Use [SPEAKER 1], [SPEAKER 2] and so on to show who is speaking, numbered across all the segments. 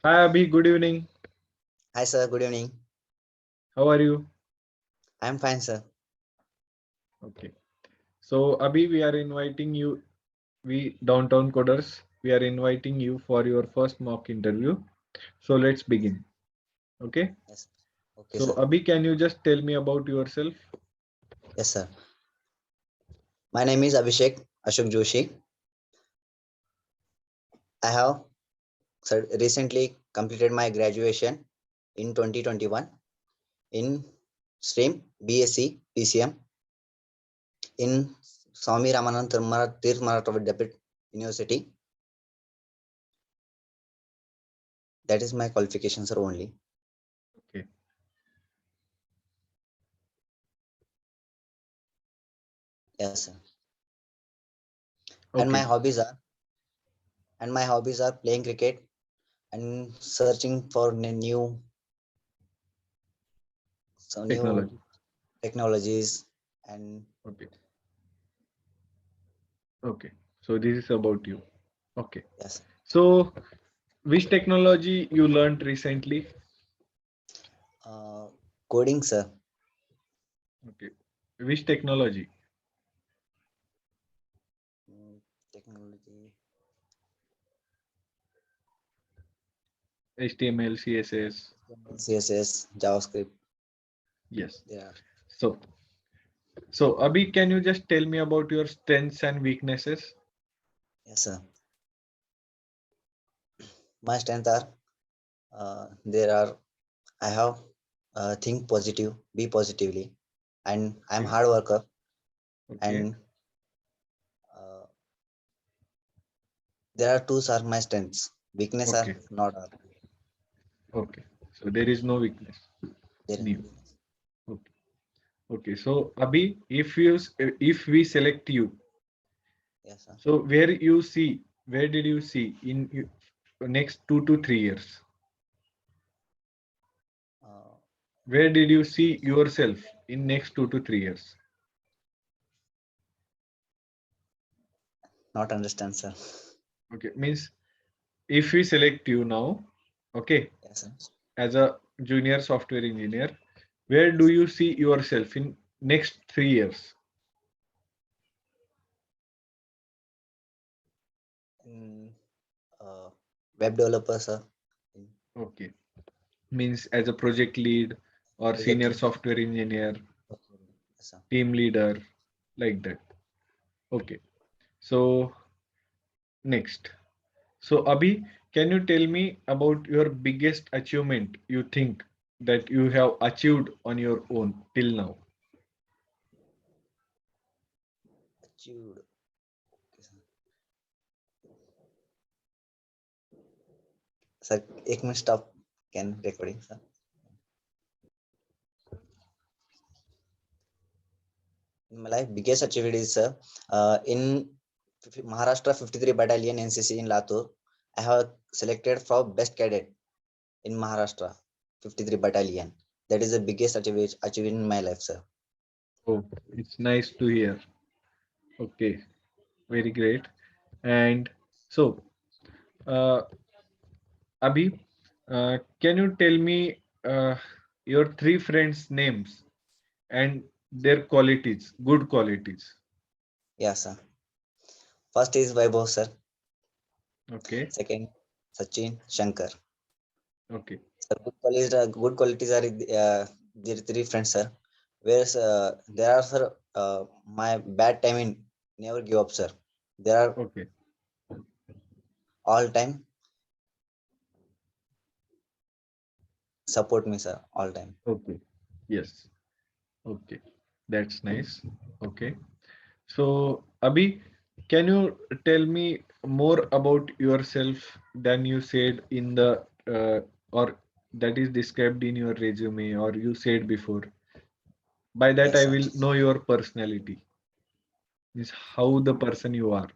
[SPEAKER 1] Hi Abhi, good evening.
[SPEAKER 2] Hi, sir. Good evening.
[SPEAKER 1] How are you?
[SPEAKER 2] I'm fine, sir.
[SPEAKER 1] Okay. So Abhi, we are inviting you, we Downtown Coders, we are inviting you for your first mock interview. So let's begin. Okay.
[SPEAKER 2] Yes. Okay,
[SPEAKER 1] So
[SPEAKER 2] sir.
[SPEAKER 1] Abhi, can you just tell me about yourself?
[SPEAKER 2] Yes, sir. My name is Abhishek Ashok Joshi. I have recently completed my graduation in 2021 in stream BSc PCM in Swami Ramanand Tirth Maratha Vidyapith University. That is my qualification, sir, only.
[SPEAKER 1] Okay.
[SPEAKER 2] Yes, sir. And my
[SPEAKER 1] Okay.
[SPEAKER 2] hobbies are playing cricket and searching for new
[SPEAKER 1] Technology.
[SPEAKER 2] technologies and
[SPEAKER 1] Okay. Okay. So this is about you. Okay.
[SPEAKER 2] yes.
[SPEAKER 1] So which technology you learned recently?
[SPEAKER 2] Uh, Coding, sir.
[SPEAKER 1] Okay. Which technology?
[SPEAKER 2] Technology.
[SPEAKER 1] HTML, CSS.
[SPEAKER 2] CSS, JavaScript.
[SPEAKER 1] Yes.
[SPEAKER 2] Yeah.
[SPEAKER 1] So Abhi, can you just tell me about your strengths and weaknesses?
[SPEAKER 2] Yes, sir. My strength are there are. I have think positive, be positively, and I'm
[SPEAKER 1] Okay.
[SPEAKER 2] hard worker.
[SPEAKER 1] Okay.
[SPEAKER 2] And uh, there are two are my strengths. Weakness are
[SPEAKER 1] Okay.
[SPEAKER 2] not are
[SPEAKER 1] Okay. So there is no weakness
[SPEAKER 2] there
[SPEAKER 1] in
[SPEAKER 2] in
[SPEAKER 1] you.
[SPEAKER 2] weakness.
[SPEAKER 1] Okay. Okay. So Abhi, if we select you,
[SPEAKER 2] Yes, sir.
[SPEAKER 1] so where did you see in next 2 to 3 years?
[SPEAKER 2] Uh,
[SPEAKER 1] Where did you see yourself in next 2 to 3 years?
[SPEAKER 2] not understand, sir.
[SPEAKER 1] Okay. Means if we select you now, okay,
[SPEAKER 2] Yes, sir.
[SPEAKER 1] as a junior software engineer, where do
[SPEAKER 2] Yes.
[SPEAKER 1] you see yourself in next 3 years?
[SPEAKER 2] In web developer, sir. In
[SPEAKER 1] Okay. Means as a project lead or
[SPEAKER 2] project.
[SPEAKER 1] senior software engineer,
[SPEAKER 2] Yes, sir.
[SPEAKER 1] team leader, like that. Okay. So next. So Abhi, can you tell me about your biggest achievement you think that you have achieved on your own till now?
[SPEAKER 2] Achieved. Okay, sir. Sir, एक minute stop. Can recording, sir. In my life, biggest achievement is in Maharashtra 53 Battalion NCC in Latur. I have selected for best cadet in Maharashtra 53 Battalion. That is the biggest achievement in my life, sir.
[SPEAKER 1] Oh, it's nice to hear. Okay, very great. And so, uh, Abhi, can you tell me your three friends' names and their qualities, good qualities?
[SPEAKER 2] Yeah, sir. First is Vaibhav, sir.
[SPEAKER 1] Okay,
[SPEAKER 2] Second, Sachin, Shankar.
[SPEAKER 1] okay,
[SPEAKER 2] Sir, good qualities are the three friends, sir. Whereas there are, sir, my bad timing never give up, sir. There are
[SPEAKER 1] okay,
[SPEAKER 2] all time support me, sir, all time.
[SPEAKER 1] okay. Yes, okay. That's nice. Okay. So, Abhi, can you tell me more about yourself than you said in the or that is described in your resume or you said before? By that,
[SPEAKER 2] Yes,
[SPEAKER 1] I
[SPEAKER 2] sir.
[SPEAKER 1] will know your personality, is how the person you are.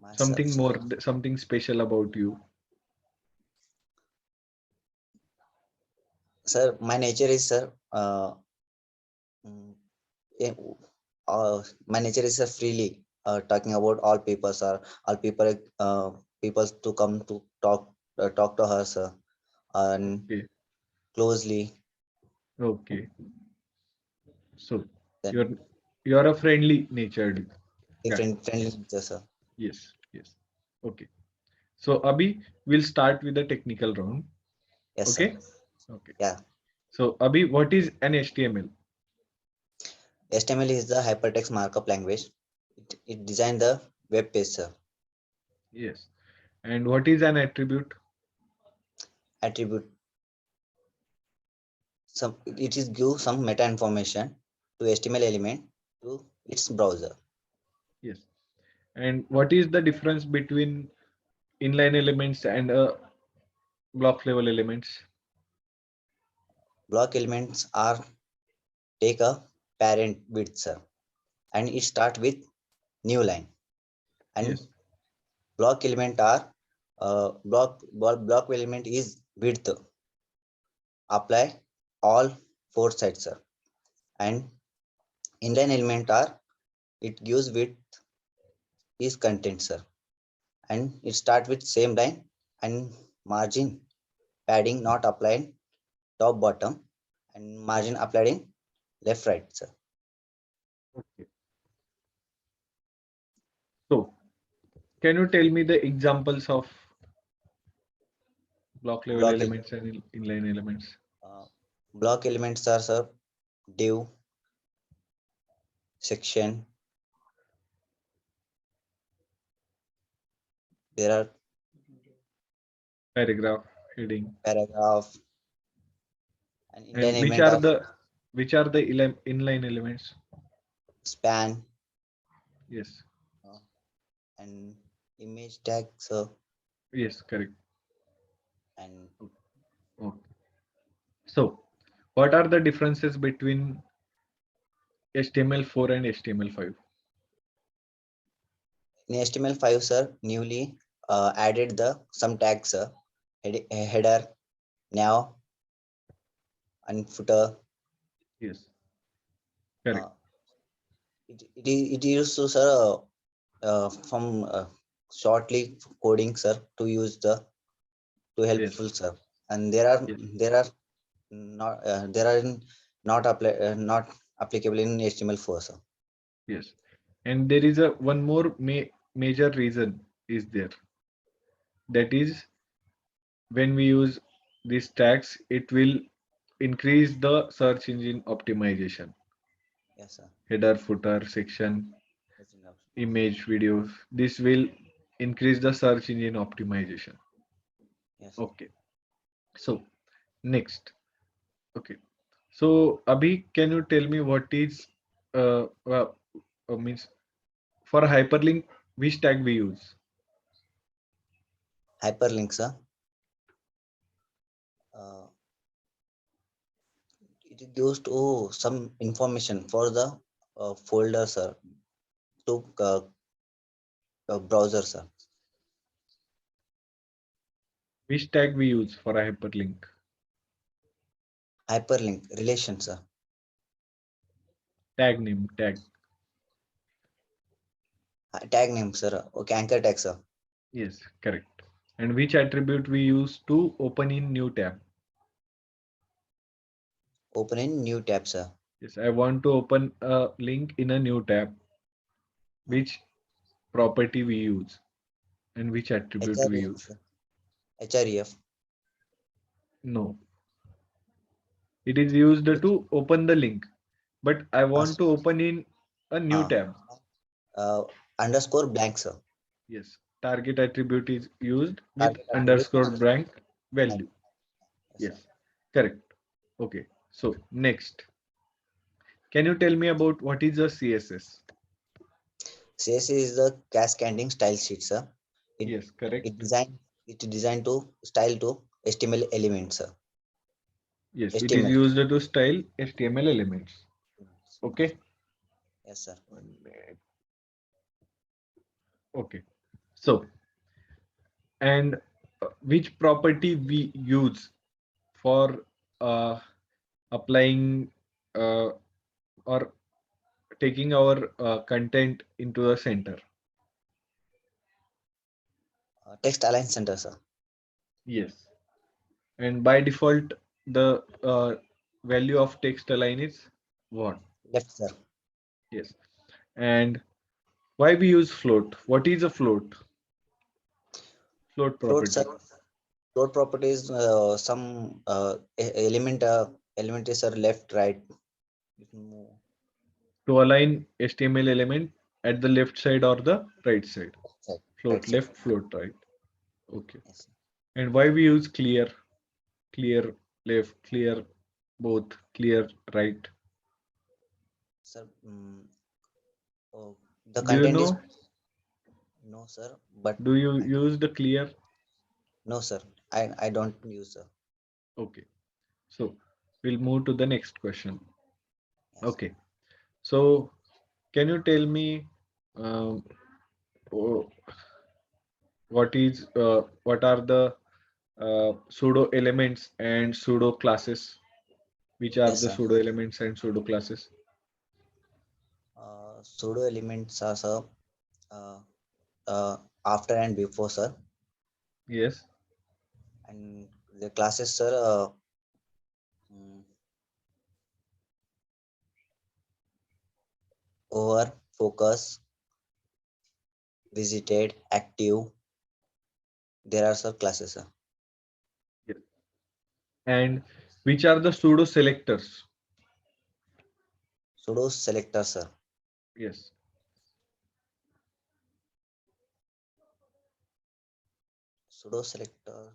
[SPEAKER 2] Myself,
[SPEAKER 1] Something more,
[SPEAKER 2] sir.
[SPEAKER 1] something special about you.
[SPEAKER 2] Sir, my nature is, sir. Mm, eh, my nature is freely talking about all people, sir. All people people to come to talk to her, sir, and
[SPEAKER 1] Okay.
[SPEAKER 2] closely.
[SPEAKER 1] Okay. So
[SPEAKER 2] Then
[SPEAKER 1] you're you're a friendly natured guy.
[SPEAKER 2] different friendly
[SPEAKER 1] Yes.
[SPEAKER 2] nature, sir.
[SPEAKER 1] Yes. Yes. Okay. So Abhi, we'll start with the technical round.
[SPEAKER 2] Yes, sir.
[SPEAKER 1] Okay. Okay.
[SPEAKER 2] Yeah.
[SPEAKER 1] So Abhi, what is an HTML?
[SPEAKER 2] HTML is the hypertext markup language. It designed the web page, sir.
[SPEAKER 1] Yes. And what is an attribute?
[SPEAKER 2] Attribute some it is give some meta information to HTML element to its browser.
[SPEAKER 1] Yes. And what is the difference between inline elements and block level elements?
[SPEAKER 2] Block elements are take a parent width, sir, and it start with new line. And
[SPEAKER 1] Yes.
[SPEAKER 2] block element are block element is width apply all four sides, sir. And inline element are it gives width is content, sir, and it start with same line and margin padding not applied top bottom and margin applied in left right, sir.
[SPEAKER 1] Okay. So can you tell me the examples of block level
[SPEAKER 2] block
[SPEAKER 1] elements and inline elements?
[SPEAKER 2] uh, block elements are, sir, div, section. There are
[SPEAKER 1] Paragraph, heading.
[SPEAKER 2] paragraph and inline
[SPEAKER 1] And
[SPEAKER 2] element of
[SPEAKER 1] which are the inline elements?
[SPEAKER 2] span
[SPEAKER 1] Yes.
[SPEAKER 2] uh, and image tag, sir,
[SPEAKER 1] Yes, correct.
[SPEAKER 2] and
[SPEAKER 1] Okay. So what are the differences between HTML4 and HTML5?
[SPEAKER 2] in HTML5, sir, newly added the some tags, sir, header, nav, and footer.
[SPEAKER 1] Yes,
[SPEAKER 2] Uh,
[SPEAKER 1] correct.
[SPEAKER 2] it used to, sir, from shortly coding, sir, to use the to
[SPEAKER 1] Yes,
[SPEAKER 2] helpful, sir. And
[SPEAKER 1] yes,
[SPEAKER 2] there are not apply not applicable in HTML4, sir.
[SPEAKER 1] yes. And there is a one more major reason is there. That is when we use these tags, it will increase the search engine optimization.
[SPEAKER 2] Yes, sir.
[SPEAKER 1] Header, footer, section,
[SPEAKER 2] Yes, enough.
[SPEAKER 1] image, videos. This will increase the search engine optimization.
[SPEAKER 2] Yes.
[SPEAKER 1] Okay. So next. Okay. So Abhi, can you tell me what is means for hyperlink which tag we use?
[SPEAKER 2] Hyperlink, sir. Uh, it gives to some information for the folder, sir, to browser, sir.
[SPEAKER 1] Which tag we use for a hyperlink?
[SPEAKER 2] Hyperlink relation, sir.
[SPEAKER 1] Tag name, tag.
[SPEAKER 2] Tag name, sir. Okay, anchor tag, sir.
[SPEAKER 1] Yes, correct. And which attribute we use to open in new tab?
[SPEAKER 2] Open in new tab, sir.
[SPEAKER 1] Yes, I want to open a link in a new tab. Which property we use and which attribute we
[SPEAKER 2] HREF,
[SPEAKER 1] use?
[SPEAKER 2] sir. HREF.
[SPEAKER 1] No, it is used
[SPEAKER 2] Which
[SPEAKER 1] to open the link, but I want
[SPEAKER 2] us
[SPEAKER 1] to open in a new
[SPEAKER 2] uh,
[SPEAKER 1] tab.
[SPEAKER 2] underscore blank, sir.
[SPEAKER 1] Yes, target attribute is used with
[SPEAKER 2] Target attribute
[SPEAKER 1] underscore
[SPEAKER 2] underscore
[SPEAKER 1] blank
[SPEAKER 2] blank.
[SPEAKER 1] value.
[SPEAKER 2] Yes, sir.
[SPEAKER 1] Yes, correct. Okay, so next, can you tell me about what is a CSS?
[SPEAKER 2] CSS is the cascading style sheet, sir. It
[SPEAKER 1] Yes,
[SPEAKER 2] it
[SPEAKER 1] correct.
[SPEAKER 2] designed it designed to style to HTML elements, sir.
[SPEAKER 1] Yes, it is
[SPEAKER 2] HTML.
[SPEAKER 1] used to style HTML elements. Okay.
[SPEAKER 2] Yes, sir.
[SPEAKER 1] 1 minute. Okay. So, and which property we use for applying or taking our content into the center?
[SPEAKER 2] Text align center, sir.
[SPEAKER 1] Yes. And by default, the value of text align is what?
[SPEAKER 2] Left, sir.
[SPEAKER 1] Yes. And why we use float? What is a float? Float
[SPEAKER 2] Float, sir.
[SPEAKER 1] property.
[SPEAKER 2] Float properties, some element is sir left, right. You can move.
[SPEAKER 1] To align HTML element at the left side or the right side.
[SPEAKER 2] Left side, right
[SPEAKER 1] Float
[SPEAKER 2] side.
[SPEAKER 1] left, float right. Okay.
[SPEAKER 2] Yes, sir.
[SPEAKER 1] And why we use clear, clear left, clear both, clear right?
[SPEAKER 2] Sir, the
[SPEAKER 1] Do you
[SPEAKER 2] content is
[SPEAKER 1] know?
[SPEAKER 2] no, sir. But
[SPEAKER 1] Do you
[SPEAKER 2] I can
[SPEAKER 1] use the clear?
[SPEAKER 2] no, sir. I don't use, sir.
[SPEAKER 1] Okay. So we'll move to the next question.
[SPEAKER 2] Yes, sir.
[SPEAKER 1] Okay. So can you tell me um, oh, what are the pseudo elements and pseudo classes? Which are
[SPEAKER 2] Yes,
[SPEAKER 1] the
[SPEAKER 2] sir.
[SPEAKER 1] pseudo elements and pseudo classes?
[SPEAKER 2] Pseudo elements are, sir, uh, after and before, sir,
[SPEAKER 1] Yes.
[SPEAKER 2] and the classes, sir. Mm, over, focus, visited, active. There are, sir, classes, sir.
[SPEAKER 1] Yes. And which are the pseudo selectors?
[SPEAKER 2] Pseudo selector, sir.
[SPEAKER 1] Yes.
[SPEAKER 2] Pseudo selector.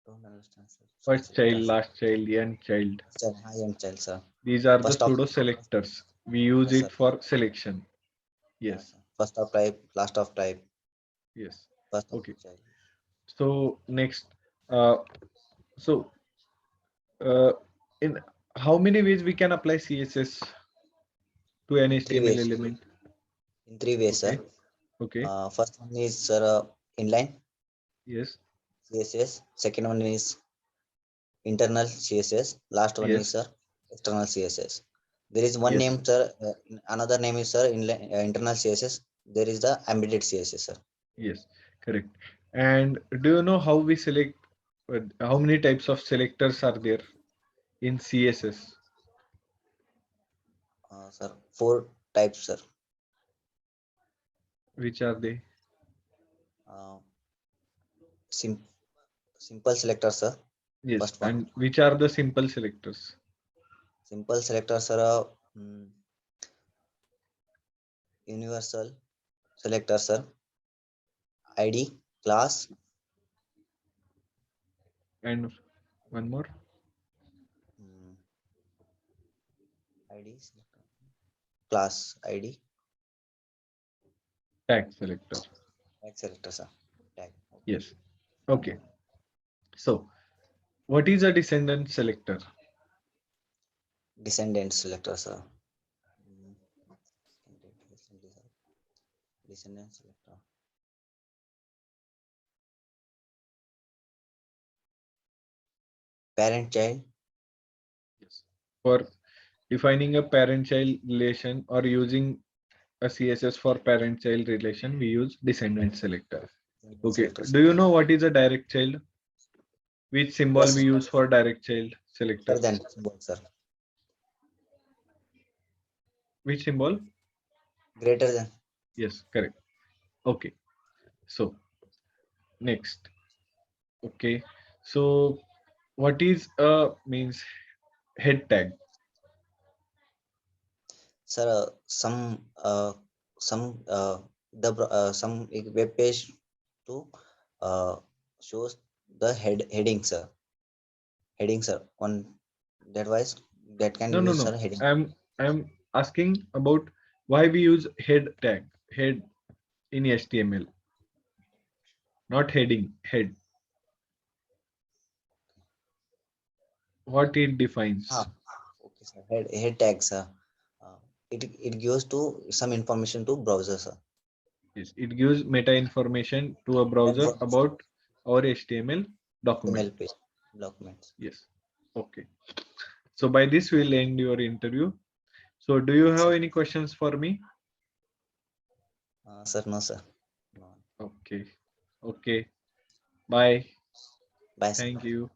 [SPEAKER 2] Don't understand, sir. Pseudo
[SPEAKER 1] First child,
[SPEAKER 2] selectors.
[SPEAKER 1] last child, young child.
[SPEAKER 2] Young child, sir.
[SPEAKER 1] These are the
[SPEAKER 2] First of
[SPEAKER 1] pseudo selectors. We use
[SPEAKER 2] yes,
[SPEAKER 1] it
[SPEAKER 2] sir.
[SPEAKER 1] for selection.
[SPEAKER 2] Yes,
[SPEAKER 1] Yes.
[SPEAKER 2] sir. First of type, last of type,
[SPEAKER 1] Yes.
[SPEAKER 2] first of
[SPEAKER 1] Okay.
[SPEAKER 2] child.
[SPEAKER 1] So next, uh, so uh, in how many ways we can apply CSS to an
[SPEAKER 2] In three
[SPEAKER 1] HTML
[SPEAKER 2] ways.
[SPEAKER 1] element?
[SPEAKER 2] In three ways,
[SPEAKER 1] Okay.
[SPEAKER 2] sir.
[SPEAKER 1] Okay.
[SPEAKER 2] First one is, sir, inline
[SPEAKER 1] Yes.
[SPEAKER 2] CSS. Second one is internal CSS. Last one is,
[SPEAKER 1] Yes.
[SPEAKER 2] sir, external CSS. There is one
[SPEAKER 1] Yes.
[SPEAKER 2] name, sir. Another name is, sir, internal CSS. There is the embedded CSS, sir.
[SPEAKER 1] Yes. Correct. And do you know how we select? How many types of selectors are there in CSS?
[SPEAKER 2] Sir, four types, sir.
[SPEAKER 1] Which are they?
[SPEAKER 2] Uh, sim Simple selector, sir.
[SPEAKER 1] Yes.
[SPEAKER 2] First one.
[SPEAKER 1] And which are the simple selectors?
[SPEAKER 2] Simple selector, sir. Universal selector, sir. ID, class,
[SPEAKER 1] And one more.
[SPEAKER 2] mm, ID, selector, class, ID,
[SPEAKER 1] Tag selector.
[SPEAKER 2] tag selector, sir. Tag. Okay.
[SPEAKER 1] Yes. Okay. So what is a descendant selector?
[SPEAKER 2] Descendant selector, sir. Mm, Descendant selector. Parent child.
[SPEAKER 1] Yes. For defining a parent-child relation or using a CSS for parent-child relation, we use descendant selector. Okay.
[SPEAKER 2] Selector, sir.
[SPEAKER 1] Do you know what is a direct child? Which symbol we
[SPEAKER 2] Plus,
[SPEAKER 1] use for direct child
[SPEAKER 2] greater
[SPEAKER 1] selectors?
[SPEAKER 2] than symbol, sir.
[SPEAKER 1] Which symbol?
[SPEAKER 2] Greater than.
[SPEAKER 1] Yes, correct. Okay. So next. Okay. So what is means head tag?
[SPEAKER 2] Sir, some some web page to uh, shows the heading, sir. Heading, sir. On that wise, that can
[SPEAKER 1] No, no,
[SPEAKER 2] use,
[SPEAKER 1] no.
[SPEAKER 2] sir, heading.
[SPEAKER 1] I'm asking about why we use head tag, head in HTML, not heading, head. What it
[SPEAKER 2] Ah,
[SPEAKER 1] defines.
[SPEAKER 2] okay, sir. Head tags, sir. Uh, it gives to some information to browser, sir.
[SPEAKER 1] Yes, it gives meta information to a browser
[SPEAKER 2] Information,
[SPEAKER 1] about our HTML document.
[SPEAKER 2] email page, documents.
[SPEAKER 1] Yes. Okay. So by this we'll end your interview. So do you
[SPEAKER 2] Yes,
[SPEAKER 1] have
[SPEAKER 2] sir.
[SPEAKER 1] any questions for me?
[SPEAKER 2] Sir, no, sir. No.
[SPEAKER 1] Okay. Okay. Bye.
[SPEAKER 2] Bye, sir.
[SPEAKER 1] Thank you.